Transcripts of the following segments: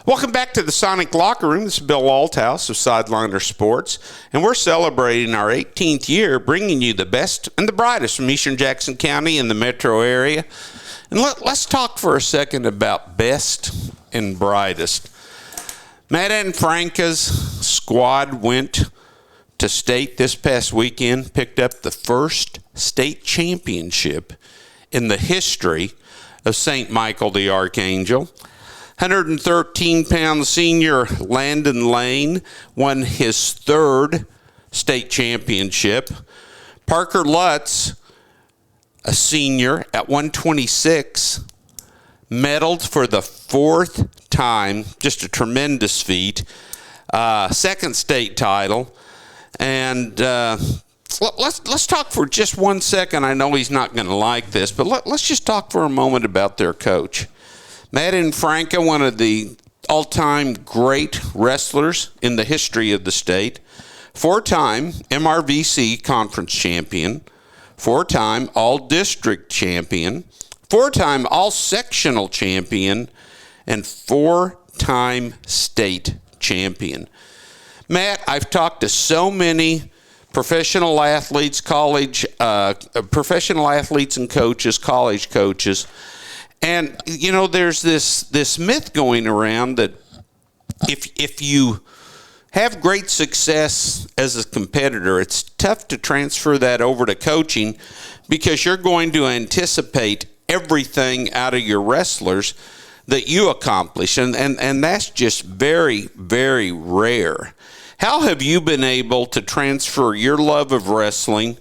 Welcome back to the Sonic Locker Room. This is Bill Althouse of Sideliner Sports, and we're celebrating our 18th year, bringing you the best and the brightest from Eastern Jackson County and the metro area. And let's talk for a second about best and brightest. Matt and Franca's squad went to state this past weekend, picked up the first state championship in the history of St. Michael the Archangel. 113-pound senior Landon Lane won his third state championship. Parker Lutz, a senior at 126, medaled for the fourth time, just a tremendous feat. Second state title. And let's talk for just 1 second. I know he's not going to like this, but let's just talk for a moment about their coach. Matt and Franca, one of the all-time great wrestlers in the history of the state, four-time MRVC conference champion, four-time all-district champion, four-time all-sectional champion, and four-time state champion. Matt, I've talked to so many professional athletes, professional athletes and coaches, college coaches. And, you know, there's this myth going around that if you have great success as a competitor, it's tough to transfer that over to coaching because you're going to anticipate everything out of your wrestlers that you accomplish. And that's just very, very rare. How have you been able to transfer your love of wrestling,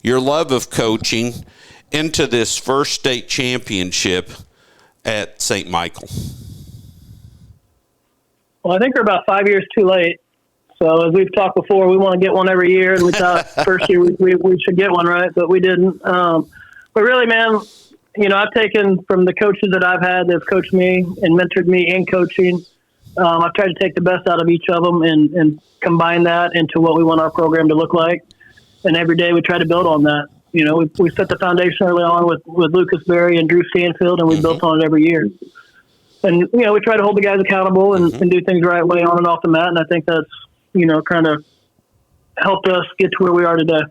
your love of coaching, into this first state championship at St. Michael? Well, I think we're about 5 years too late. So as we've talked before, we want to get one every year, and we thought first year we should get one, right? But we didn't. But really, man, you know, I've taken from the coaches that I've had that have coached me and mentored me in coaching. I've tried to take the best out of each of them and combine that into what we want our program to look like. And every day we try to build on that. You know, we set the foundation early on with Lucas Berry and Drew Stanfield, and we built on it every year. And, you know, we try to hold the guys accountable and do things the right way on and off the mat. And I think that's, you know, kind of helped us get to where we are today.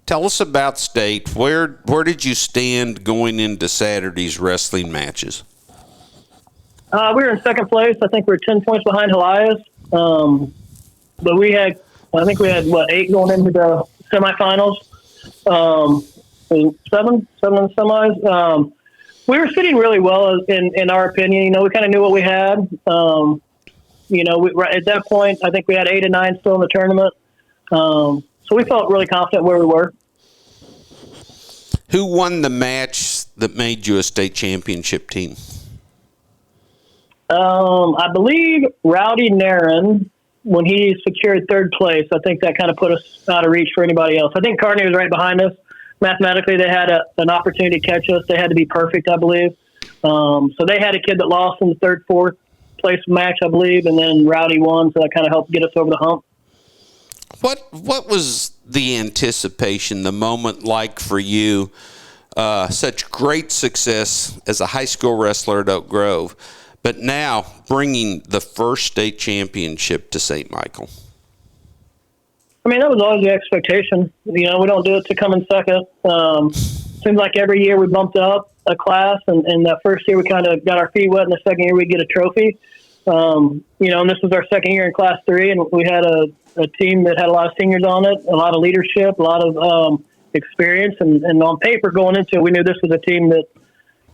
Tell us about state. Where did you stand going into Saturday's wrestling matches? We were in second place. I think we were 10 points behind Elias. But I think we had 8 going into the semifinals. Seven in the semis. We were sitting really well in our opinion. You know, we kind of knew what we had. You know, at that point, I think we had 8 and 9 still in the tournament. So we felt really confident where we were. Who won the match that made you a state championship team? I believe Rowdy Nairn, when he secured third place, I think that kind of put us out of reach for anybody else. I think Kearney was right behind us. Mathematically, they had an opportunity to catch us. They had to be perfect, I believe. So they had a kid that lost in the third, fourth place match, I believe, and then Rowdy won, so that kind of helped get us over the hump. What was the anticipation, the moment like for you? Such great success as a high school wrestler at Oak Grove, but now bringing the first state championship to St. Michael. I mean, that was always the expectation. You know, we don't do it to come in second. Seems like every year we bumped up a class, and that first year we kind of got our feet wet, and the second year we get a trophy. You know, and this was our second year in Class 3, and we had a team that had a lot of seniors on it, a lot of leadership, a lot of experience, and on paper going into it, we knew this was a team that,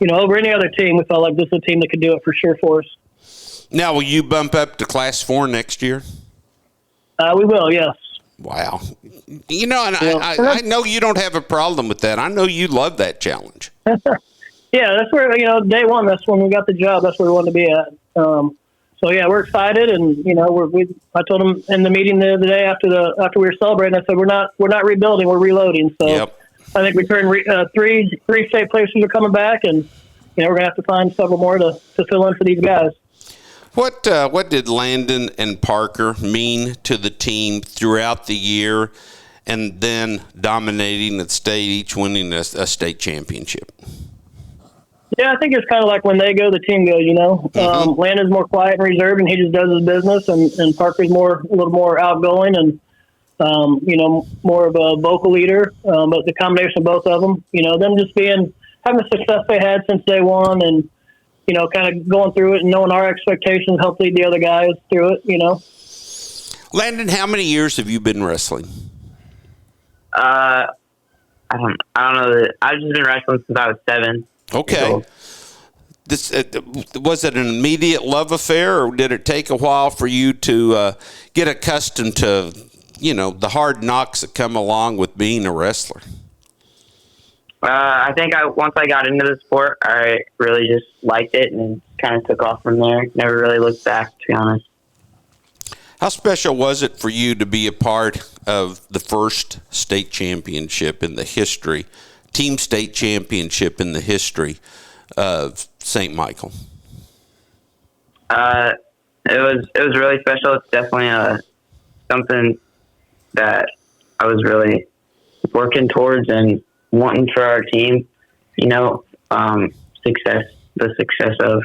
you know, over any other team, we felt like this was a team that could do it for sure for us. Now, will you bump up to Class 4 next year? We will, yes. Wow. You know, and I know you don't have a problem with that. I know you love that challenge. Yeah, that's where, you know, day one, that's when we got the job. That's where we wanted to be at. So, yeah, we're excited. And, you know, I told them in the meeting the other day after we were celebrating, I said, we're not rebuilding, we're reloading. So yep. I think we turned three state places are coming back, and, you know, we're going to have to find several more to fill in for these guys. What did Landon and Parker mean to the team throughout the year, and then dominating the state, each winning a state championship? Yeah, I think it's kind of like when they go, the team goes. Landon's more quiet and reserved, and he just does his business, and Parker's a little more outgoing and more of a vocal leader. But the combination of both of them, them just having the success they had since day one, and kind of going through it and knowing our expectations, help lead the other guys through it. Landon, how many years have you been wrestling? I don't know. I've just been wrestling since I was 7. Okay. This was it an immediate love affair, or did it take a while for you to get accustomed to, the hard knocks that come along with being a wrestler? I think once I got into the sport, I really just liked it and kind of took off from there. Never really looked back, to be honest. How special was it for you to be a part of the first state championship in the history, team state championship in the history of St. Michael? It was really special. It's definitely something that I was really working towards and wanting for our team. The success of,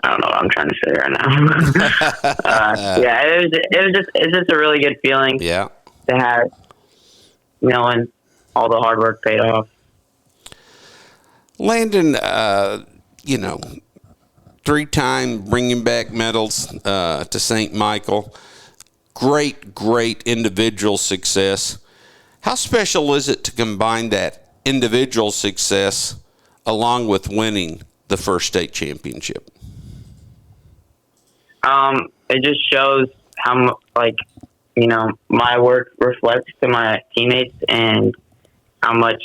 I don't know what I'm trying to say right now. It's just a really good feeling. Yeah. To have, knowing all the hard work paid off. Landon, 3-time bringing back medals to St. Michael. Great individual success. How special is it to combine that individual success along with winning the first state championship? It just shows how, my work reflects to my teammates, and how much,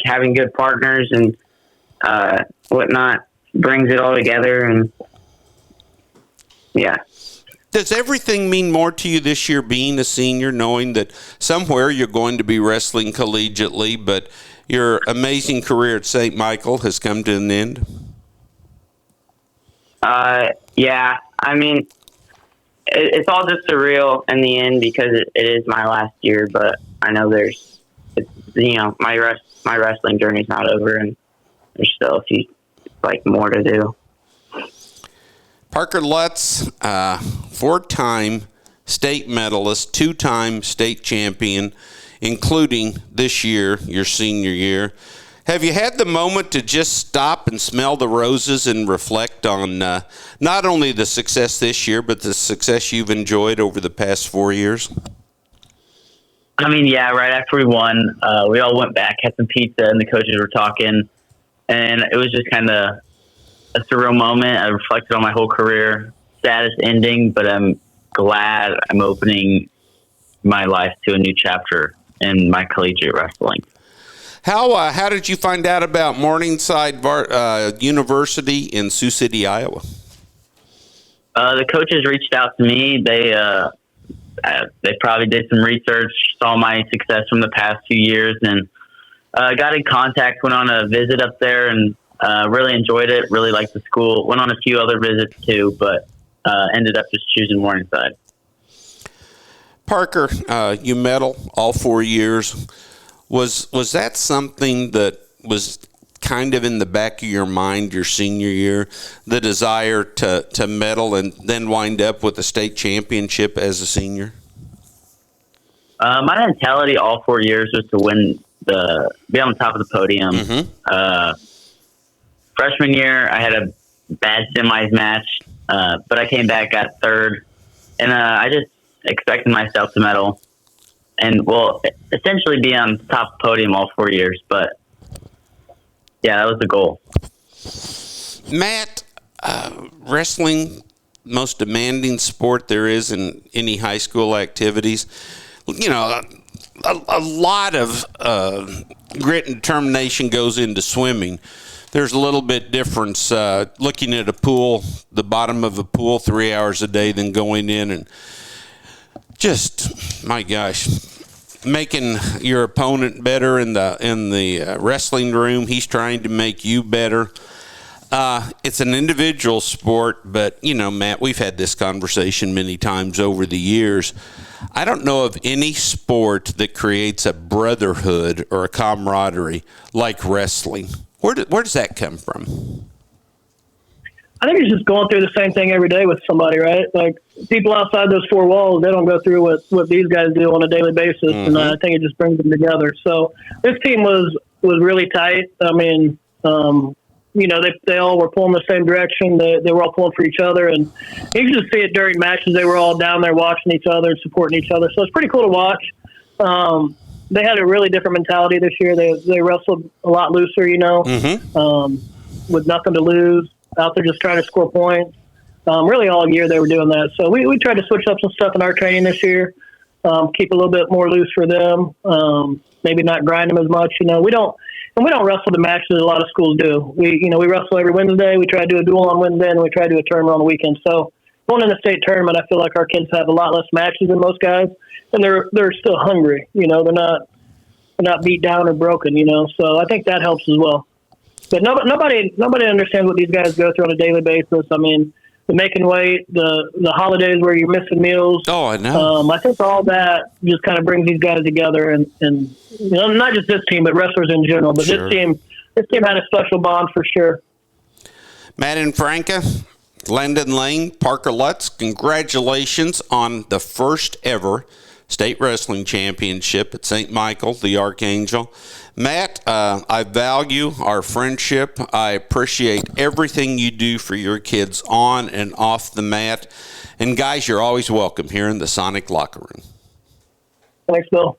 having good partners and whatnot brings it all together. And yeah. Does everything mean more to you this year, being a senior, knowing that somewhere you're going to be wrestling collegiately, but your amazing career at St. Michael has come to an end? Yeah. I mean, it's all just surreal in the end because it is my last year, but I know my wrestling journey's not over, and there's still a few, more to do. Parker Lutz, 4-time state medalist, 2-time state champion, including this year, your senior year. Have you had the moment to just stop and smell the roses and reflect on not only the success this year, but the success you've enjoyed over the past 4 years? I mean, yeah, right after we won, we all went back, had some pizza, and the coaches were talking, and it was just kind of a surreal moment. I reflected on my whole career. Saddest ending, but I'm glad I'm opening my life to a new chapter in my collegiate wrestling. How did you find out about Morningside University in Sioux City, Iowa? The coaches reached out to me. They probably did some research, saw my success from the past few years, and got in contact, went on a visit up there, and really enjoyed it, really liked the school. Went on a few other visits too, but ended up just choosing Morningside. Parker, you medal all 4 years. Was that something that was kind of in the back of your mind your senior year, the desire to medal and then wind up with a state championship as a senior? My mentality all 4 years was to be on the top of the podium. Mm-hmm. Freshman year, I had a bad semis match, but I came back, got third, and I just expected myself to medal. And, essentially be on the top of the podium all 4 years. But, yeah, that was the goal. Matt, wrestling, most demanding sport there is in any high school activities. A lot of grit and determination goes into swimming. There's a little bit difference looking at a pool, the bottom of a pool 3 hours a day, than going in and just, my gosh, making your opponent better in the wrestling room. He's trying to make you better. It's an individual sport, but, Matt, we've had this conversation many times over the years. I don't know of any sport that creates a brotherhood or a camaraderie like wrestling. Where does that come from? I think it's just going through the same thing every day with somebody, right? Like people outside those four walls, they don't go through what these guys do on a daily basis, and I think it just brings them together. So this team was really tight. I mean, they all were pulling the same direction. They were all pulling for each other, and you can just see it during matches. They were all down there watching each other and supporting each other. So it's pretty cool to watch. They had a really different mentality this year. They wrestled a lot looser, with nothing to lose. Out there just trying to score points. Really all year they were doing that. So we tried to switch up some stuff in our training this year, keep a little bit more loose for them, maybe not grind them as much. We don't wrestle the matches that a lot of schools do. We wrestle every Wednesday. We try to do a duel on Wednesday, and we try to do a tournament on the weekend. So going in the state tournament, I feel like our kids have a lot less matches than most guys, and they're still hungry. They're not beat down or broken. So I think that helps as well. But nobody understands what these guys go through on a daily basis. I mean, the making weight, the holidays where you're missing meals. Oh, I know. I think all that just kind of brings these guys together, and not just this team, but wrestlers in general. But Sure. this team had a special bond for sure. Matt and Franca, Landon Lane, Parker Lutz, congratulations on the first ever state wrestling championship at St. Michael, the Archangel. Matt, I value our friendship. I appreciate everything you do for your kids on and off the mat. And guys, you're always welcome here in the Sonic Locker Room. Thanks, Bill.